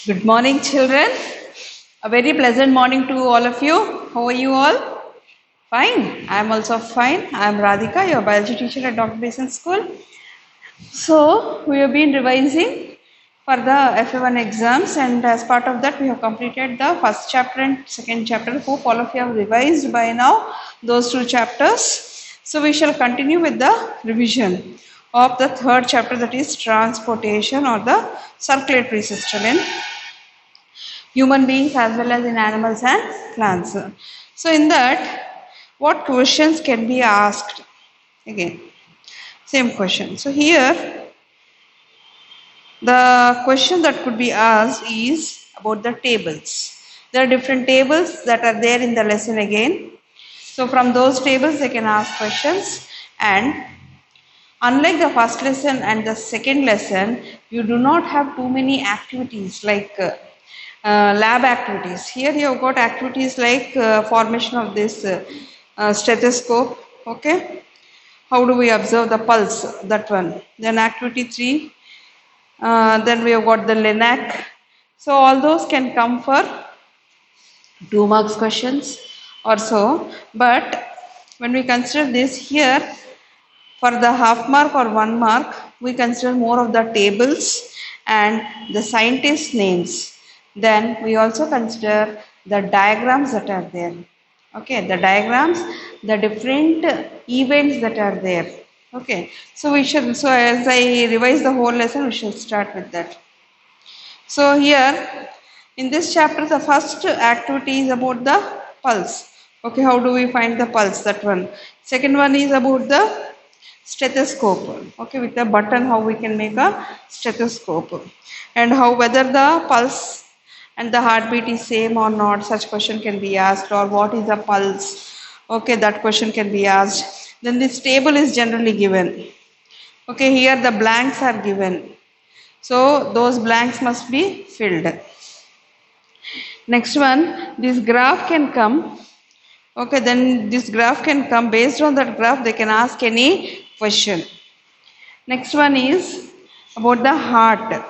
Good morning, children. A very pleasant morning to all of you. How are you all? Fine. I am also fine. I am Radhika, your biology teacher at Dr. Basin School. So, we have been revising for the FA1 exams, and as part of that, we have completed the first chapter and second chapter. Hope all of you have revised by now those two chapters. So, we shall continue with the revision of the third chapter, that is transportation or the circulatory system in human beings as well as in animals and plants. So, in that, what questions can be asked? Again, same question. So, here the question that could be asked is about the tables. There are different tables that are there in the lesson again. So, from those tables, they can ask questions, and unlike the first lesson and the second lesson, you do not have too many activities like lab activities. Here you have got activities like formation of this stethoscope. Okay, how do we observe the pulse? That one. Then activity 3. Then we have got the LINAC. So all those can come for 2 marks questions or so. But when we consider this here, for the half mark or 1 mark, we consider more of the tables and the scientist names. Then we also consider the diagrams that are there. Okay, the diagrams, the different events that are there. Okay, so we should, so as I revise the whole lesson, we should start with that. So here in this chapter, the first activity is about the pulse. Okay, how do we find the pulse? That one. Second one is about the stethoscope. Okay, with a button, how we can make a stethoscope, and how whether the pulse and the heartbeat is same or not. Such question can be asked, or what is a pulse? Okay, that question can be asked. Then this table is generally given. Okay, here the blanks are given. So those blanks must be filled. Next one, this graph can come. Okay, then this graph can come. Based on that graph, they can ask any question. Next one is about the heart.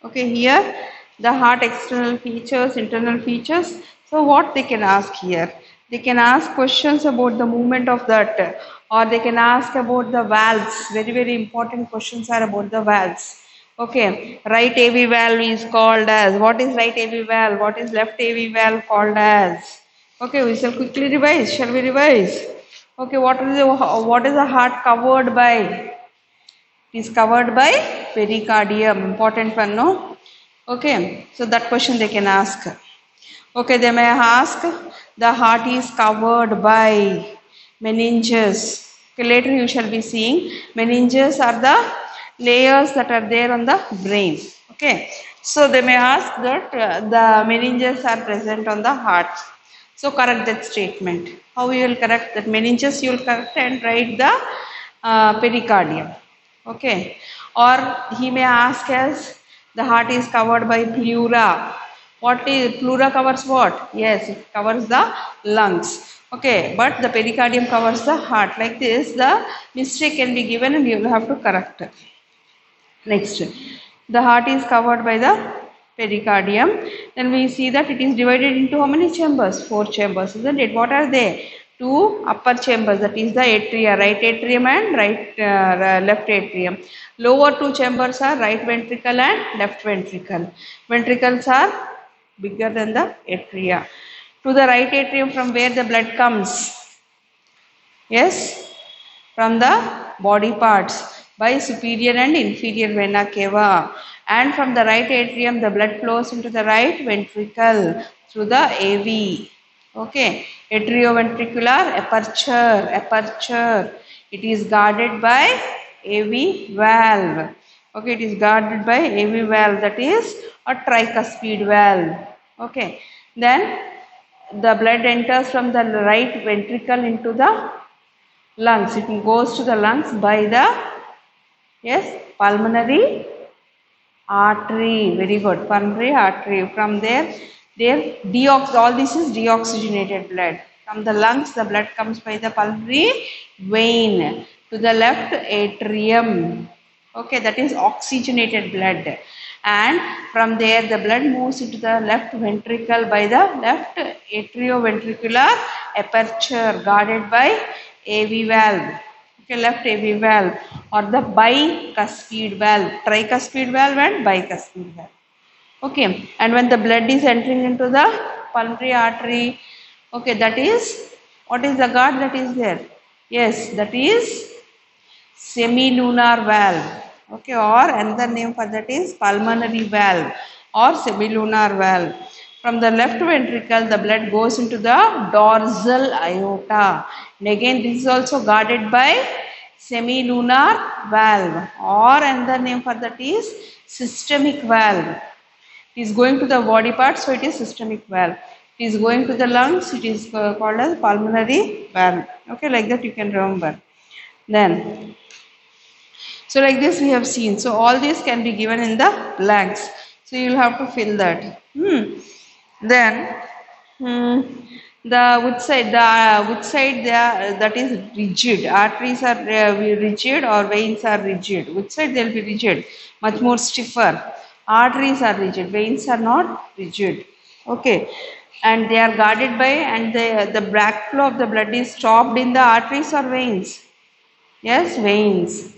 Okay, here the heart external features, internal features. So what they can ask here? They can ask questions about the movement of that, or they can ask about the valves. Very, very important questions are about the valves. Okay, right AV valve is called as, what is right AV valve? What is left AV valve called as? Okay, we shall quickly revise. Shall we revise? Okay, what is the heart covered by? It is covered by pericardium. Important one, no? Okay, so that question they can ask. Okay, they may ask, the heart is covered by meninges. Okay, later you shall be seeing meninges are the layers that are there on the brain. Okay, so they may ask that the meninges are present on the heart. So correct that statement. How you will correct that? Meninges you will correct and write the pericardium. Okay, or he may ask as, the heart is covered by pleura. What is pleura covers what? Yes, it covers the lungs. Okay, but the pericardium covers the heart. Like this, the mistake can be given and you will have to correct it. Next, the heart is covered by the pericardium. Then we see that it is divided into how many chambers? 4 chambers, isn't it? What are they? 2 upper chambers, that is the atria, right atrium and left atrium. Lower 2 chambers are right ventricle and left ventricle. Ventricles are bigger than the atria. To the right atrium, from where the blood comes? Yes, from the body parts by superior and inferior vena cava, and from the right atrium the blood flows into the right ventricle through the AV. Okay, atrioventricular aperture. It is guarded by AV valve. Okay, it is guarded by AV valve, that is a tricuspid valve. Okay, then the blood enters from the right ventricle into the lungs. It goes to the lungs by the, yes, pulmonary artery. Very good. Pulmonary artery. From there, all this is deoxygenated blood. From the lungs, the blood comes by the pulmonary vein to the left atrium. Okay, that is oxygenated blood. and from there the blood moves into the left ventricle by the left atrioventricular aperture guarded by AV valve. Okay, left AV valve or the bicuspid valve, tricuspid valve and bicuspid valve. Okay, and when the blood is entering into the pulmonary artery, okay, that is, what is the guard that is there? Yes, that is semilunar valve. Okay, or another name for that is pulmonary valve or semilunar valve. From the left ventricle, the blood goes into the dorsal aorta. And again, this is also guarded by semilunar valve, or another name for that is systemic valve. It is going to the body part, so it is systemic valve. It is going to the lungs, it is called as pulmonary valve. Okay, like that you can remember. Then, so like this we have seen. So all these can be given in the blanks. So you will have to fill that. Then the which side that is rigid. Arteries are rigid or veins are rigid. Which side they will be rigid? Much more stiffer. Arteries are rigid. Veins are not rigid. Okay. And they are guarded by, and the backflow of the blood is stopped in the arteries or veins. Yes, veins.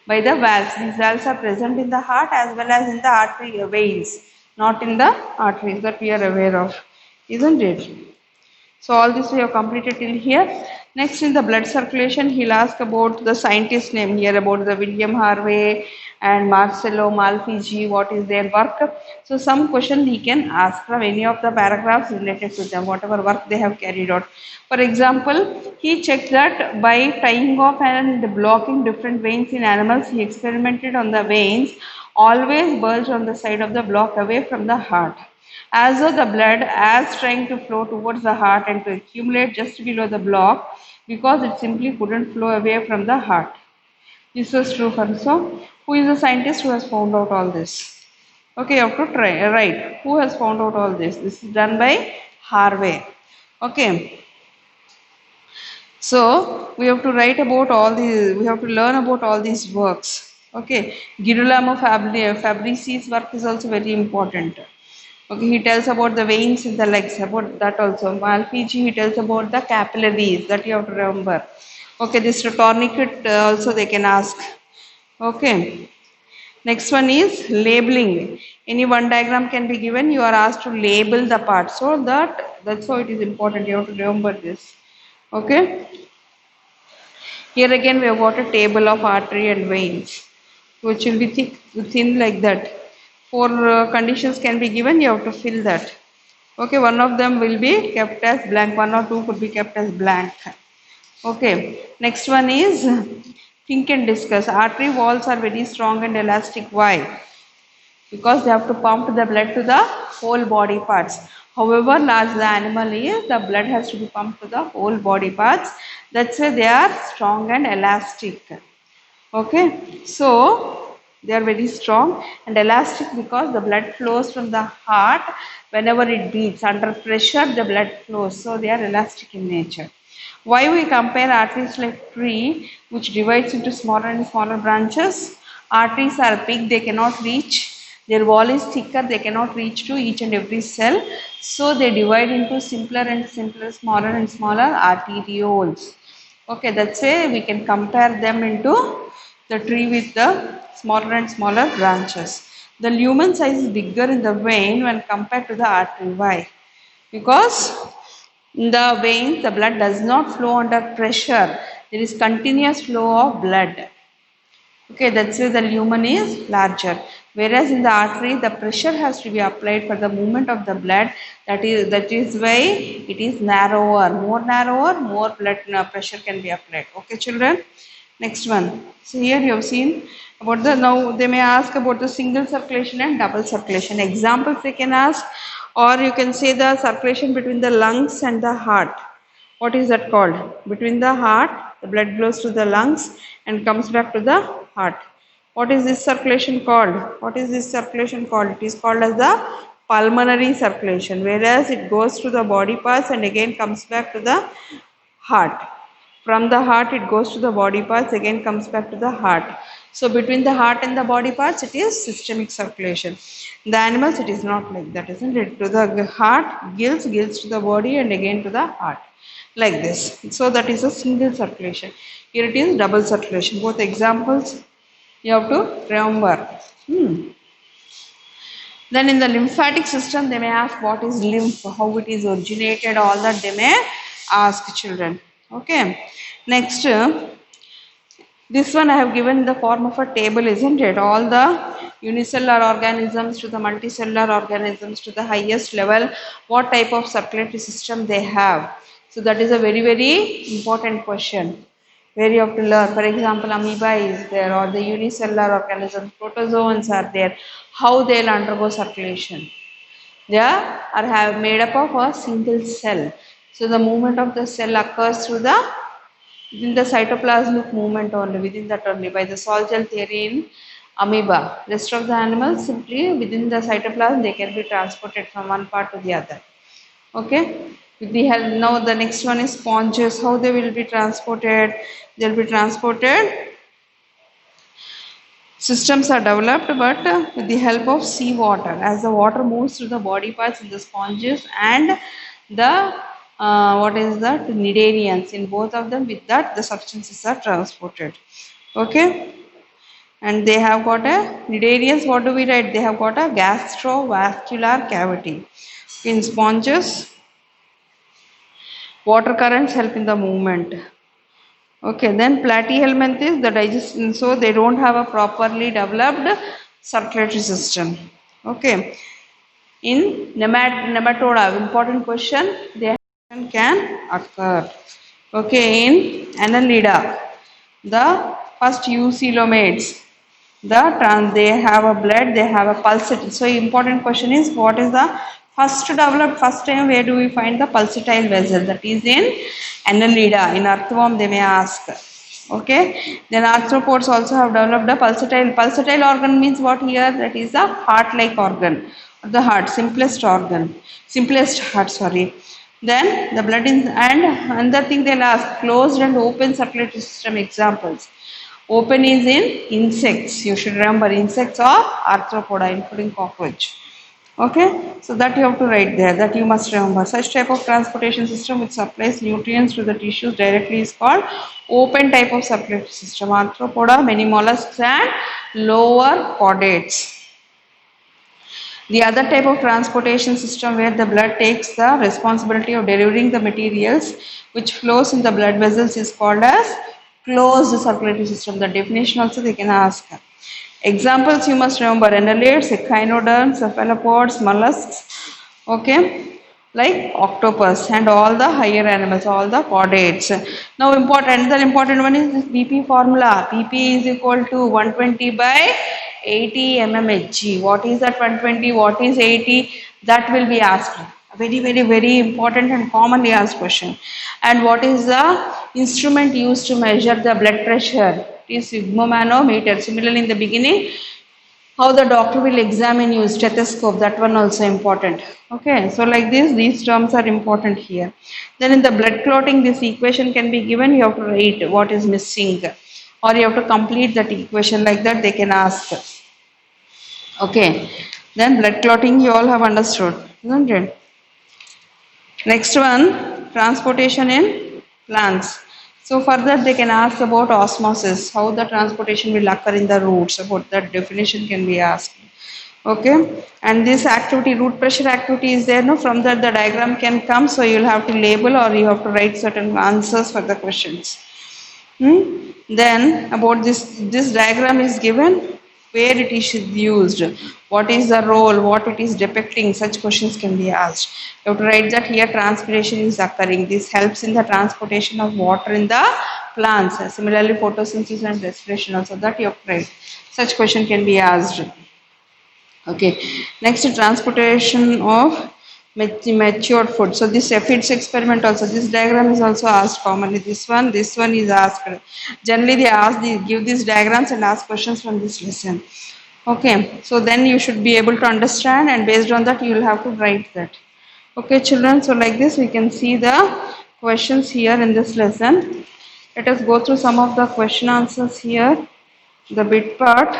By the valves. These valves are present in the heart as well as in the artery veins, not in the arteries, that we are aware of, isn't it? So all this we have completed till here. Next, in the blood circulation, he'll ask about the scientist name here, about the William Harvey and Marcello Malpighi, what is their work. So some question he can ask from any of the paragraphs related to them, whatever work they have carried out. For example, he checked that by tying off and blocking different veins in animals, he experimented on the veins always bulge on the side of the block away from the heart, as though the blood as trying to flow towards the heart and to accumulate just below the block, because it simply couldn't flow away from the heart. This was true for so. Who is the scientist who has found out all this? Okay, you have to try. Right. Who has found out all this? This is done by Harvey. Okay. So we have to write about all these. We have to learn about all these works. Okay. Girolamo Fabrici's work is also very important. Okay, he tells about the veins in the legs, about that also. Malpighi, he tells about the capillaries, that you have to remember. Okay, this tourniquet also they can ask. Okay. Next one is labeling. Any one diagram can be given. You are asked to label the part. So that's how it is important. You have to remember this. Okay. Here again we have got a table of artery and veins, which will be thick, thin like that. Four conditions can be given. You have to fill that. Okay, one of them will be kept as blank. One or two could be kept as blank. Okay, next one is think and discuss. Artery walls are very strong and elastic. Why? Because they have to pump the blood to the whole body parts. However large the animal is, the blood has to be pumped to the whole body parts. That's why they are strong and elastic. Okay, so they are very strong and elastic because the blood flows from the heart whenever it beats. Under pressure, the blood flows. So they are elastic in nature. Why we compare arteries like tree, which divides into smaller and smaller branches? Arteries are big, they cannot reach. Their wall is thicker, they cannot reach to each and every cell. So they divide into simpler and simpler, smaller and smaller arterioles. Okay, that's why we can compare them into the tree with the smaller and smaller branches. The lumen size is bigger in the vein when compared to the artery. Why? Because in the veins, the blood does not flow under pressure. There is continuous flow of blood. Okay, that's why the lumen is larger. Whereas in the artery, the pressure has to be applied for the movement of the blood. That is why it is narrower. More narrower, more blood pressure can be applied. Okay, children. Next one. So here you have seen about the, now they may ask about the single circulation and double circulation. Examples they can ask, or you can say the circulation between the lungs and the heart. What is that called? Between the heart, the blood flows to the lungs and comes back to the heart. What is this circulation called? What is this circulation called? It is called as the pulmonary circulation, whereas it goes to the body parts and again comes back to the heart. From the heart it goes to the body parts, again comes back to the heart. So between the heart and the body parts it is systemic circulation. The animals it is not like that, isn't it? To the heart, gills to the body, and again to the heart. Like this. So that is a single circulation. Here it is double circulation. Both examples you have to remember. Then in the lymphatic system, they may ask what is lymph, how it is originated, all that they may ask children. Okay. Next, this one I have given in the form of a table, isn't it? All the unicellular organisms to the multicellular organisms to the highest level, what type of circulatory system they have. So that is a very, very important question where you have to learn. For example, amoeba is there, or the unicellular organisms, protozoans are there, how they'll undergo circulation. They are have made up of a single cell. So the movement of the cell occurs through the within the cytoplasmic movement only, within that only, by the Sol-Gel theory in amoeba. Rest of the animals simply within the cytoplasm they can be transported from one part to the other. Okay. With the help, now the next one is sponges. How they will be transported? They will be transported. Systems are developed, but with the help of seawater, as the water moves through the body parts in the sponges and the what is that cnidarians, in both of them, with that the substances are transported. Okay, and they have got a cnidarians. What do we write? They have got a gastrovascular cavity. In sponges, water currents help in the movement. Okay, then platyhelminthes, the digestion, so they don't have a properly developed circulatory system. Okay, in nematoda, important question, they can occur. Okay, in annelida, the first eucoelomates, they have a blood, they have a pulsatile. So important question is, what is the first developed, first time where do we find the pulsatile vessel? That is in annelida. In earthworm they may ask. Okay, then arthropods also have developed a pulsatile organ. Means what here? That is the heart like organ, the heart, simplest heart, sorry. Then the blood in, and another thing they'll ask, closed and open circulatory system examples. Open is in insects. You should remember insects or arthropoda, including cockroach. Okay, so that you have to write there, that you must remember. Such type of transportation system which supplies nutrients to the tissues directly is called open type of circulatory system. Arthropoda, many mollusks and lower chordates. The other type of transportation system where the blood takes the responsibility of delivering the materials which flows in the blood vessels is called as closed circulatory system. The definition also they can ask. Examples you must remember: annelids, echinoderms, cephalopods, mollusks, okay, like octopus and all the higher animals, all the chordates. Now the important one is this BP formula. BP is equal to 120 by 80 mmHg. What is that 120? What is 80? That will be asked. Very, very, very important and commonly asked question. And what is the instrument used to measure the blood pressure? It is sphygmomanometer. Similarly, in the beginning, how the doctor will examine you, stethoscope, that one also important. Okay, so like this, these terms are important here. Then in the blood clotting, this equation can be given. You have to write what is missing, or you have to complete that equation. Like that they can ask. Okay, then blood clotting you all have understood, isn't it? Next one, transportation in plants. So further they can ask about osmosis, how the transportation will occur in the roots. About that definition can be asked. Okay, and this activity, root pressure activity is there. No, from that the diagram can come. So you will have to label or you have to write certain answers for the questions. Then about this diagram is given, where it is used, what is the role, what it is depicting, such questions can be asked. You have to write that here transpiration is occurring. This helps in the transportation of water in the plants. Similarly, photosynthesis and respiration also, that you have to write. Such question can be asked. Okay, next transportation of matured food. So this aphids experiment also, this diagram is also asked commonly. This one is asked. Generally they give these diagrams and ask questions from this lesson. Okay, so then you should be able to understand, and based on that you will have to write that. Okay children, so like this we can see the questions here in this lesson. Let us go through some of the question answers here, the bit part.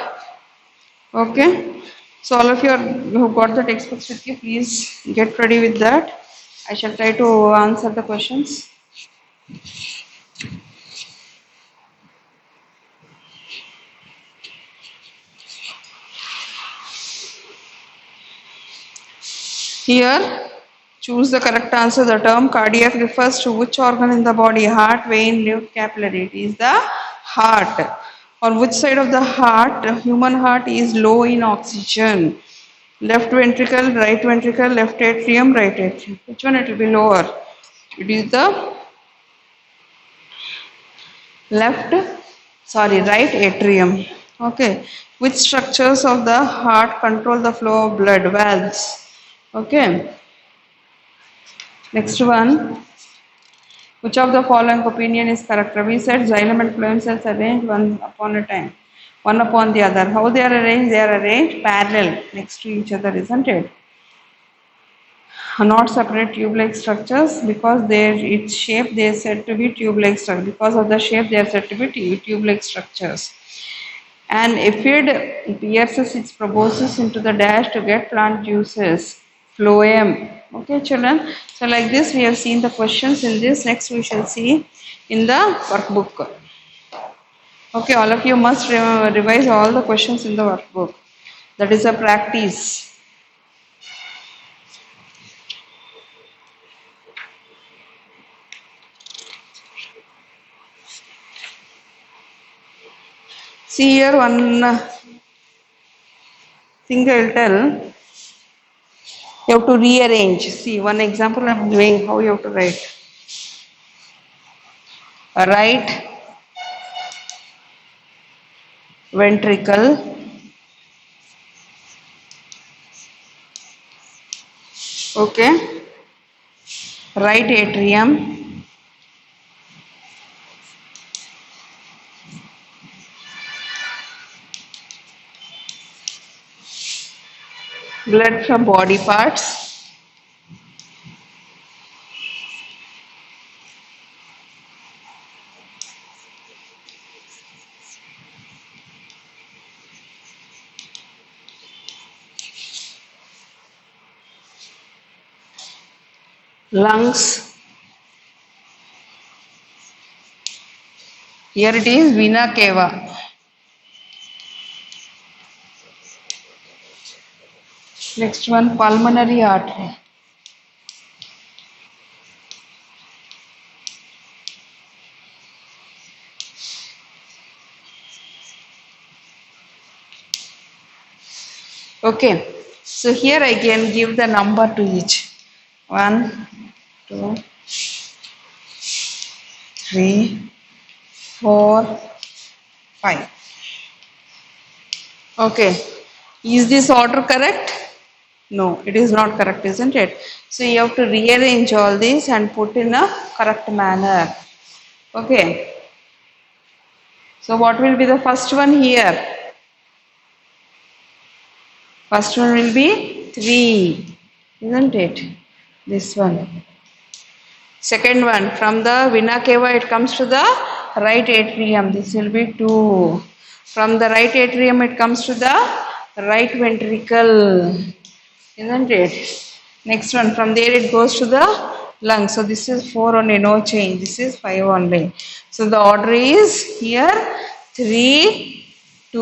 Okay. So all of you who got the textbooks with you, please get ready with that. I shall try to answer the questions. Here, choose the correct answer. The term cardiac refers to which organ in the body? Heart, vein, lymph, capillary. It is the heart. On which side of the heart? The human heart is low in oxygen. Left ventricle, left atrium, right atrium. Which one it will be lower? It is the left, right atrium. Okay. Which structures of the heart control the flow of blood? Valves. Okay. Next one. Which of the following opinion is correct? Ravi said xylem and phloem cells arranged one upon a time, one upon the other. How they are arranged? They are arranged parallel next to each other, isn't it? Not separate tube-like structures because its shape they are said to be tube-like structure. Because of the shape they are said to be tube-like structures. An aphid pierces its proboscis into the dash to get plant juices. Phloem. Okay, children. So like this, we have seen the questions in this. Next, we shall see in the workbook. Okay, all of you must revise all the questions in the workbook. That is a practice. See here one thing I will tell. You have to rearrange. See, one example I am doing how you have to write. Right ventricle, okay, right atrium, blood from body parts, lungs. Here it is vena cava. Next one, pulmonary artery. Okay, so here I can give the number to each. 1, 2, 3, 4, 5. Okay, is this order correct? No, it is not correct, isn't it? So you have to rearrange all these and put in a correct manner. Okay. So what will be the first one here? First one will be 3, isn't it? This one. Second one, from the vena cava it comes to the right atrium. This will be 2. From the right atrium it comes to the right ventricle, isn't it? Next one, from there it goes to the lung. So this is 4 only, no change. This is 5 only. So the order is here 3, 2,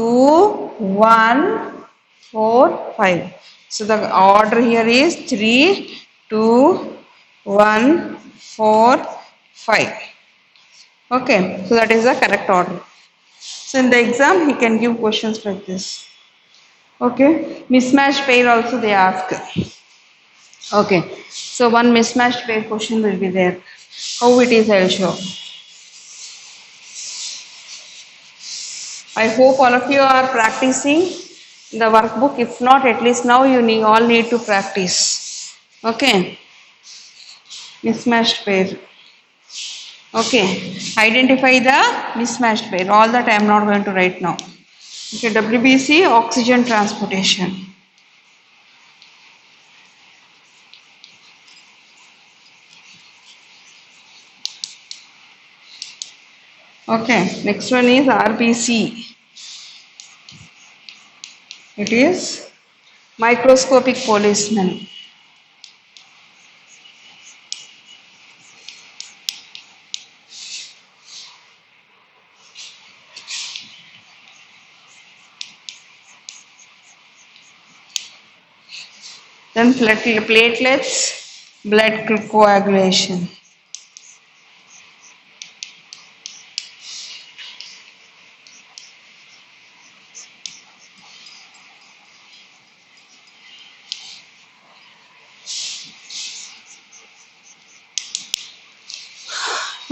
1, 4, 5. So the order here is 3, 2, 1, 4, 5. Okay, so that is the correct order. So in the exam, he can give questions like this. Okay, mismatched pair also they ask. Okay, so one mismatched pair question will be there. How it is, I will show. I hope all of you are practicing the workbook. If not, at least now you all need to practice. Okay, mismatched pair. Okay, identify the mismatched pair. All that I am not going to write now. Okay, WBC, oxygen transportation. Okay, next one is RBC. It is microscopic policeman. Then platelets, blood coagulation.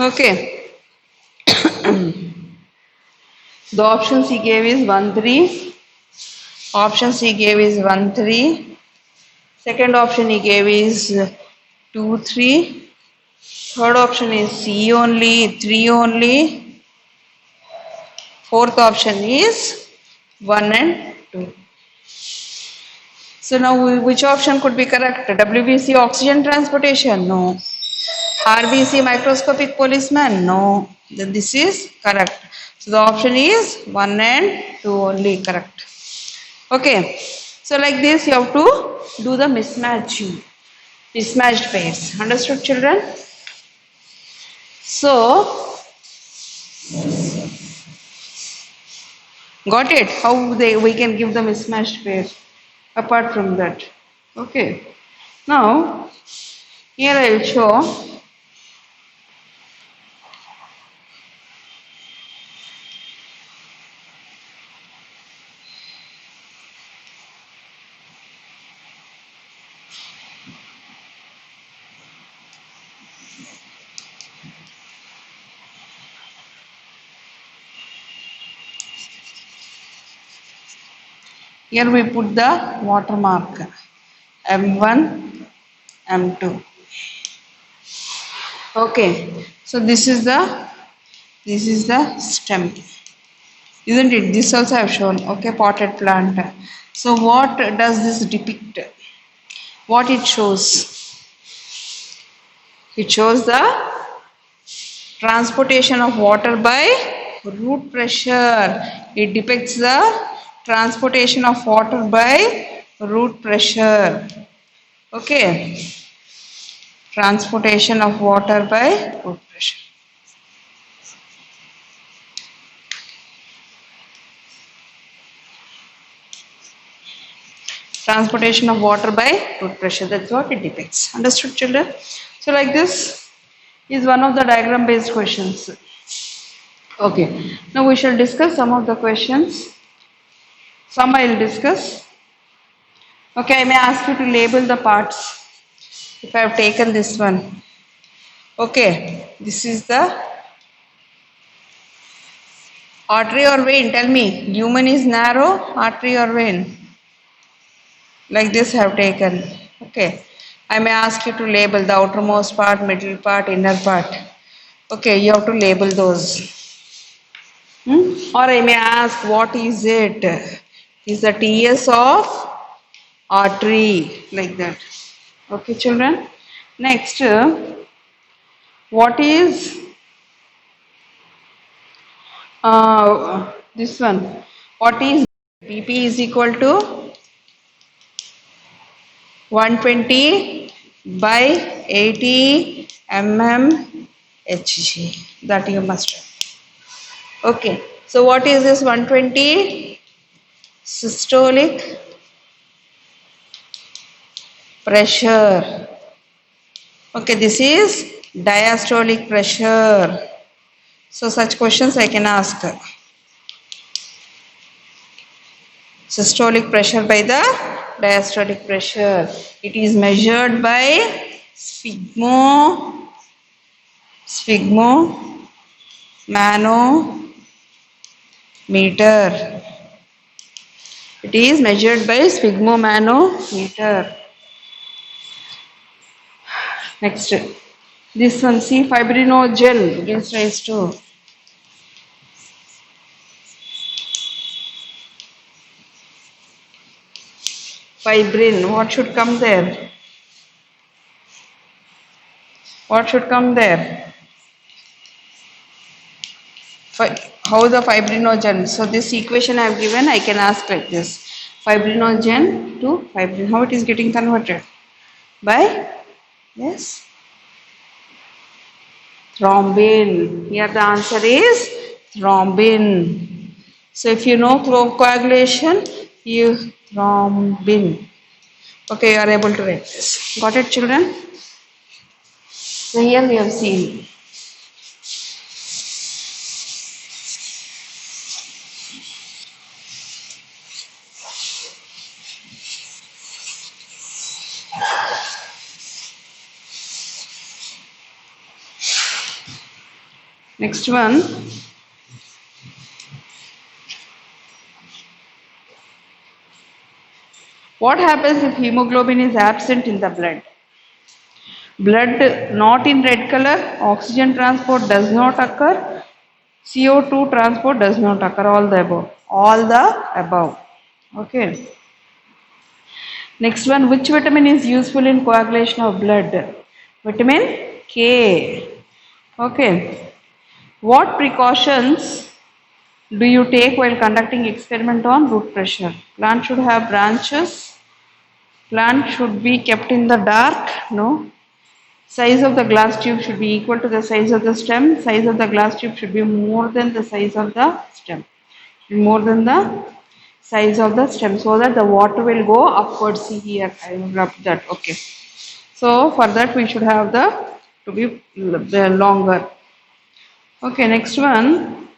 Okay, the options he gave is 1 3. Options he gave is 1 3. Second option he gave is 2 3. Third option is C only, 3 only. Fourth option is 1 and 2. So now which option could be correct? WBC oxygen transportation? No. RBC microscopic policeman? No. Then this is correct. So the option is 1 and 2 only correct. Okay. So like this you have to do the mismatched pairs. Understood, children? So got it? How we can give the mismatched pairs apart from that. Okay. Now here I will show. Here we put the watermark M1, M2. Okay, so this is the stem, isn't it? This also I have shown. Okay, potted plant. So what does this depict? What it shows? It shows the transportation of water by root pressure. It depicts the transportation of water by root pressure. Okay, transportation of water by root pressure. Transportation of water by root pressure. That's what it depicts. Understood, children? So like this is one of the diagram based questions. Okay, now we shall discuss some of the questions. Some I will discuss. Okay, I may ask you to label the parts if I have taken this one. Okay, this is the artery or vein. Tell me, lumen is narrow, artery or vein? Like this I have taken. Okay, I may ask you to label the outermost part, middle part, inner part. Okay, you have to label those. Or I may ask, what is it? Is the TS of artery, like that. Okay, children. Next, what is this one? What is BP is equal to 120 by 80 mmHg. That you must have. Okay. So what is this 120? Systolic pressure. Okay, this is diastolic pressure. So such questions I can ask. Systolic pressure by the diastolic pressure. It is measured by sphygmomanometer. It is measured by sphygmomanometer. Next, this one, see, fibrinogen gives rise to fibrin. What should come there? What should come there? how the fibrinogen. So this equation I have given, I can ask like this: fibrinogen to fibrin. How it is getting converted? By, yes, thrombin. Here the answer is thrombin. So if you know coagulation, you thrombin. Okay, you are able to write this. Got it, children? So here we have seen. Next one. What happens if hemoglobin is absent in the blood? Blood not in red color, oxygen transport does not occur, CO2 transport does not occur, all the above. All the above. Okay. Next one, which vitamin is useful in coagulation of blood? Vitamin K. Okay. What precautions do you take while conducting experiment on root pressure? Plant should have branches. Plant should be kept in the dark. No. Size of the glass tube should be equal to the size of the stem. Size of the glass tube should be more than the size of the stem. More than the size of the stem, so that the water will go upwards. See here, I will rub that. Okay. So for that we should have the to be the longer. Okay. Next one.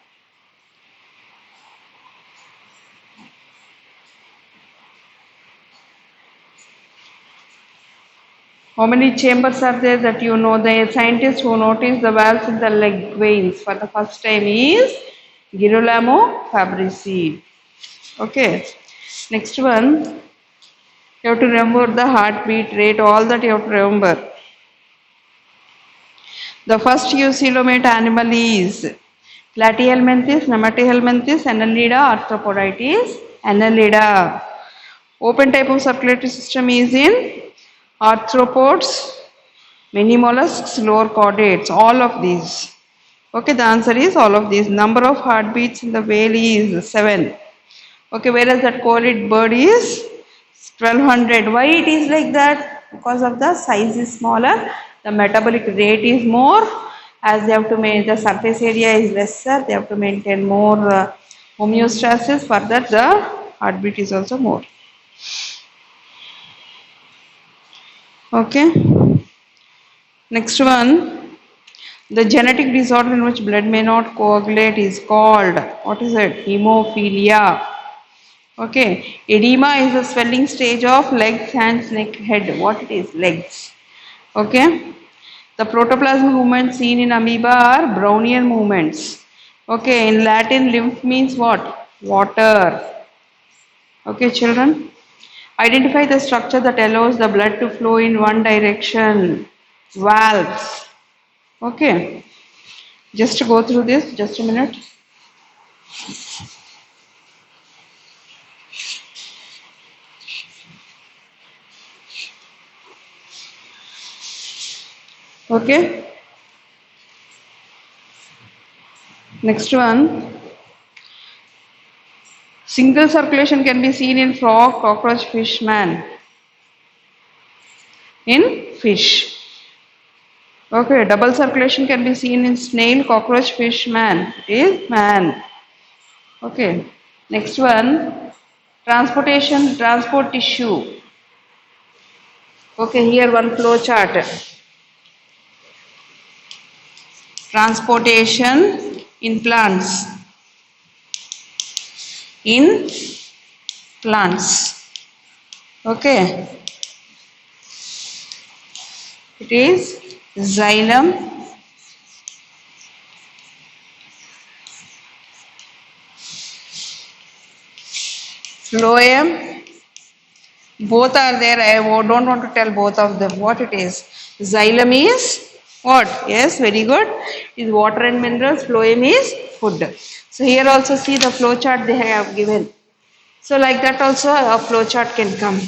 How many chambers are there that you know? The scientist who noticed the valves in the leg veins for the first time is Girolamo Fabrici. Okay. Next one. You have to remember the heartbeat rate, all that you have to remember. The first eucoelomate animal is Platyhelminthes, Nematohelminthes, Annelida, Arthropodytes, Annelida. Open type of circulatory system is in arthropods, many mollusks, lower chordates, all of these. Okay, the answer is all of these. Number of heartbeats in the whale is 7. Okay, whereas that corvid bird is 1200. Why it is like that? Because of the size is smaller, the metabolic rate is more. As they have to maintain, the surface area is lesser, they have to maintain more homeostasis. For that, the heartbeat is also more. Okay. Next one. The genetic disorder in which blood may not coagulate is called, what is it? Hemophilia. Okay. Edema is the swelling stage of legs, hands, neck, head. What it is? Legs. Okay. The protoplasmic movements seen in amoeba are Brownian movements. Okay. In Latin, lymph means what? Water. Okay, children. Identify the structure that allows the blood to flow in one direction. Valves. Okay. Just to go through this, just a minute. Okay. Next one. Single circulation can be seen in frog, cockroach, fish, man. In fish. Okay. Double circulation can be seen in snail, cockroach, fish, man. It is man. Okay. Next one. Transportation, transport tissue. Okay. Here one flow chart. Transportation in plants. In plants. Okay. It is xylem, phloem. Both are there. I don't want to tell both of them what it is. Xylem is what? Yes, very good. Is water and minerals. Phloem is food. So here also see the flow chart they have given. So like that also a flow chart can come.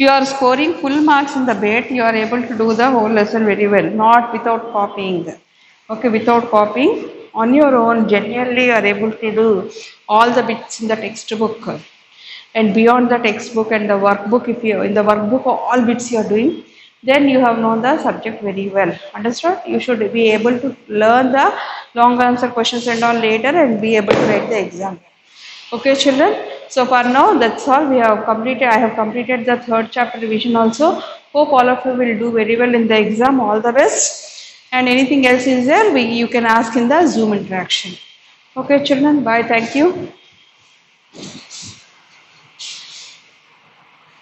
you are scoring full marks in the bet, you are able to do the whole lesson very well, not without copying. Okay, without copying, on your own, genuinely you are able to do all the bits in the textbook and beyond the textbook and the workbook. If you in the workbook all bits you are doing, then you have known the subject very well. Understood? You should be able to learn the long answer questions and all later and be able to write the exam. Okay, children. So for now, that's all we have completed. I have completed the third chapter revision also. Hope all of you will do very well in the exam. All the best. And anything else is there, you can ask in the Zoom interaction. Okay, children. Bye. Thank you.